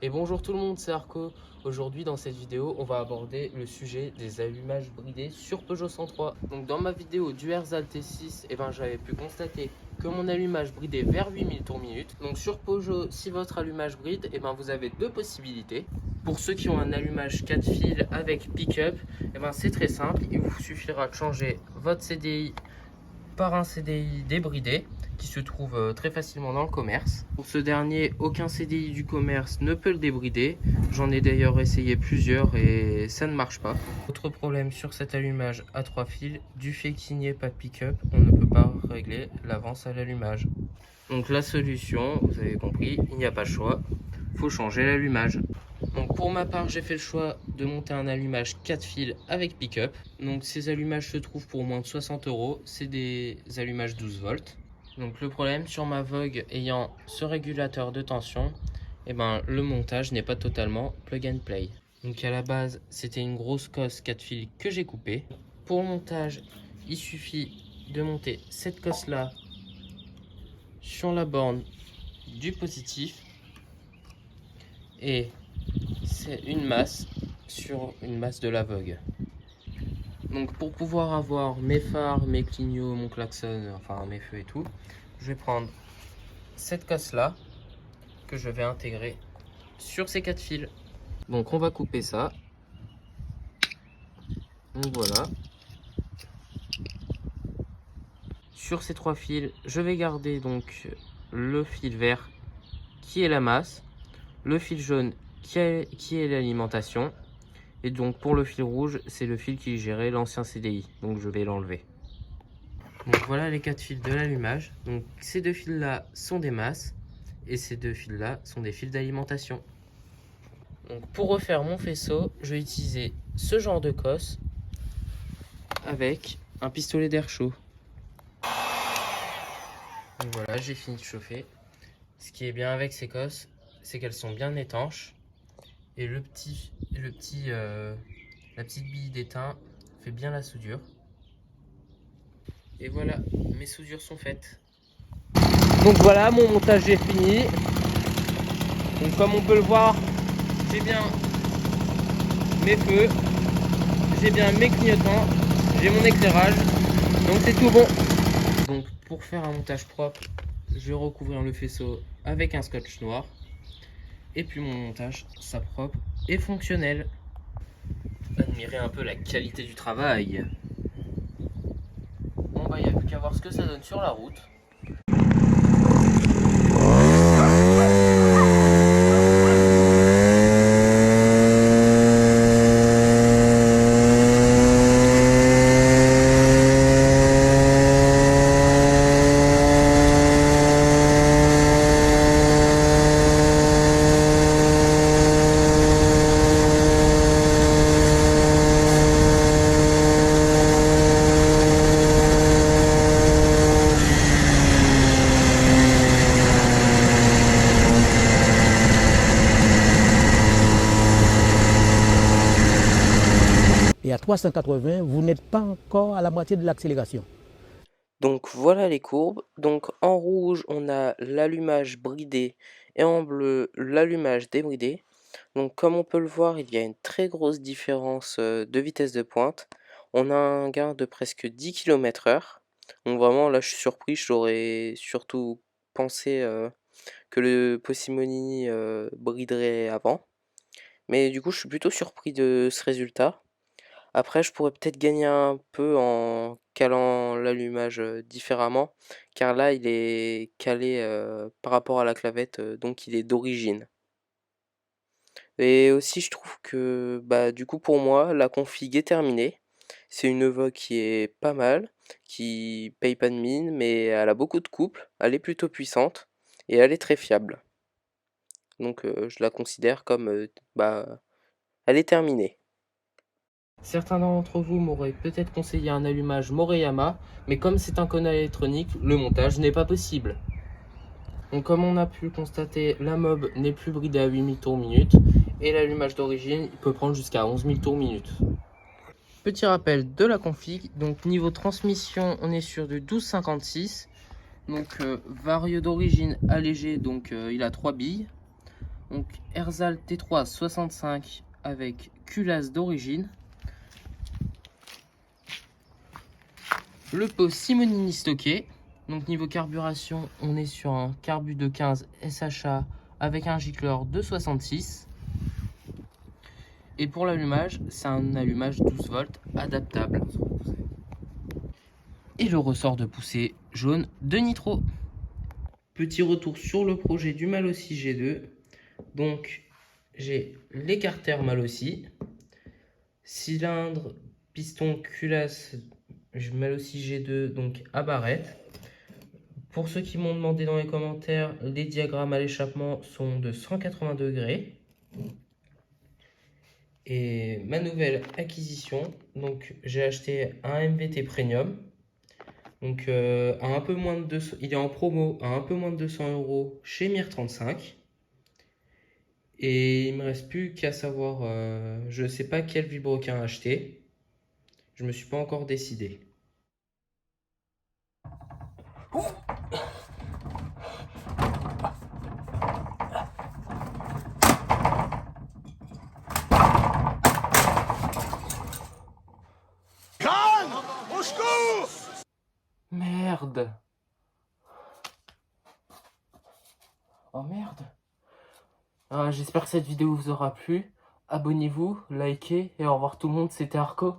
Et bonjour tout le monde, c'est Arco. Aujourd'hui dans cette vidéo, on va aborder le sujet des allumages bridés sur Peugeot 103. Donc dans ma vidéo du Herzal T6, j'avais pu constater que mon allumage bridait vers 8000 tours minute. Donc sur Peugeot, si votre allumage bride, vous avez deux possibilités. Pour ceux qui ont un allumage 4 fils avec pick-up, c'est très simple. Il vous suffira de changer votre CDI par un CDI débridé qui se trouve très facilement dans le commerce. Pour ce dernier, aucun CDI du commerce ne peut le débrider. J'en ai d'ailleurs essayé plusieurs et ça ne marche pas. Autre problème sur cet allumage à 3 fils, du fait qu'il n'y ait pas de pick-up, on ne peut pas régler l'avance à l'allumage. Donc la solution, vous avez compris, il n'y a pas de choix, il faut changer l'allumage. Donc pour ma part, j'ai fait le choix de monter un allumage 4 fils avec pick-up. Donc ces allumages se trouvent pour moins de 60 €. C'est des allumages 12 volts. Donc le problème sur ma Vogue ayant ce régulateur de tension, le montage n'est pas totalement plug and play. Donc à la base, c'était une grosse cosse 4 fils que j'ai coupée. Pour le montage, il suffit de monter cette cosse là sur la borne du positif et c'est une masse sur une masse de la Vogue. Donc pour pouvoir avoir mes phares, mes clignots, mon klaxon, enfin mes feux et tout, je vais prendre cette cosse là que je vais intégrer sur ces 4 fils. Donc on va couper ça. Donc voilà. Sur ces 3 fils, je vais garder donc le fil vert qui est la masse, le fil jaune qui est l'alimentation. Et donc pour le fil rouge, c'est le fil qui gérait l'ancien CDI. Donc je vais l'enlever. Donc voilà les 4 fils de l'allumage. Donc ces deux fils là sont des masses et ces deux fils là sont des fils d'alimentation. Donc pour refaire mon faisceau, je vais utiliser ce genre de cosse avec un pistolet d'air chaud. Donc voilà, j'ai fini de chauffer. Ce qui est bien avec ces cosses, c'est qu'elles sont bien étanches et la petite bille d'étain fait bien la soudure. Et voilà, mes soudures sont faites. Donc voilà, mon montage est fini. Donc comme on peut le voir, j'ai bien mes feux, j'ai bien mes clignotants, j'ai mon éclairage. Donc c'est tout bon. Donc pour faire un montage propre, je vais recouvrir le faisceau avec un scotch noir. Et puis mon montage sera propre et fonctionnel. Admirez un peu la qualité du travail. Bon il n'y a plus qu'à voir ce que ça donne sur la route. Et à 380, vous n'êtes pas encore à la moitié de l'accélération. Donc voilà les courbes. Donc en rouge, on a l'allumage bridé et en bleu, l'allumage débridé. Donc comme on peut le voir, il y a une très grosse différence de vitesse de pointe. On a un gain de presque 10 km/h. Donc vraiment là je suis surpris, j'aurais surtout pensé que le Possimonini briderait avant. Mais du coup je suis plutôt surpris de ce résultat. Après, je pourrais peut-être gagner un peu en calant l'allumage différemment, car là, il est calé par rapport à la clavette, donc il est d'origine. Et aussi, je trouve que, du coup, pour moi, la config est terminée. C'est une Vogue qui est pas mal, qui paye pas de mine, mais elle a beaucoup de couple, elle est plutôt puissante, et elle est très fiable. Donc, je la considère comme, elle est terminée. Certains d'entre vous m'auraient peut-être conseillé un allumage Moriyama, mais comme c'est un cône électronique, le montage n'est pas possible. Donc comme on a pu le constater, la mob n'est plus bridée à 8000 tours minute, et l'allumage d'origine il peut prendre jusqu'à 11 000 tours minute. Petit rappel de la config, donc niveau transmission on est sur du 1256, donc vario d'origine allégé, donc il a 3 billes. Donc Erzal T3 65 avec culasse d'origine. Le pot Simonini stocké. Donc niveau carburation, on est sur un carbu de 15 SHA avec un gicleur de 66. Et pour l'allumage, c'est un allumage 12 volts adaptable. Et le ressort de poussée jaune de nitro. Petit retour sur le projet du Malossi G2. Donc j'ai l'écarteur Malossi, cylindre, piston, culasse Malossi G2 donc à barrette. Pour ceux qui m'ont demandé dans les commentaires, les diagrammes à l'échappement sont de 180 degrés. Et ma nouvelle acquisition, donc j'ai acheté un MVT Premium. Donc à un peu moins de 200, il est en promo à un peu moins de 200 € chez Mir35. Et il me reste plus qu'à savoir, je ne sais pas quel vilebrequin acheter. Je me suis pas encore décidé. Au secours! Merde! Oh merde! J'espère que cette vidéo vous aura plu. Abonnez-vous, likez et au revoir tout le monde, c'était Arco.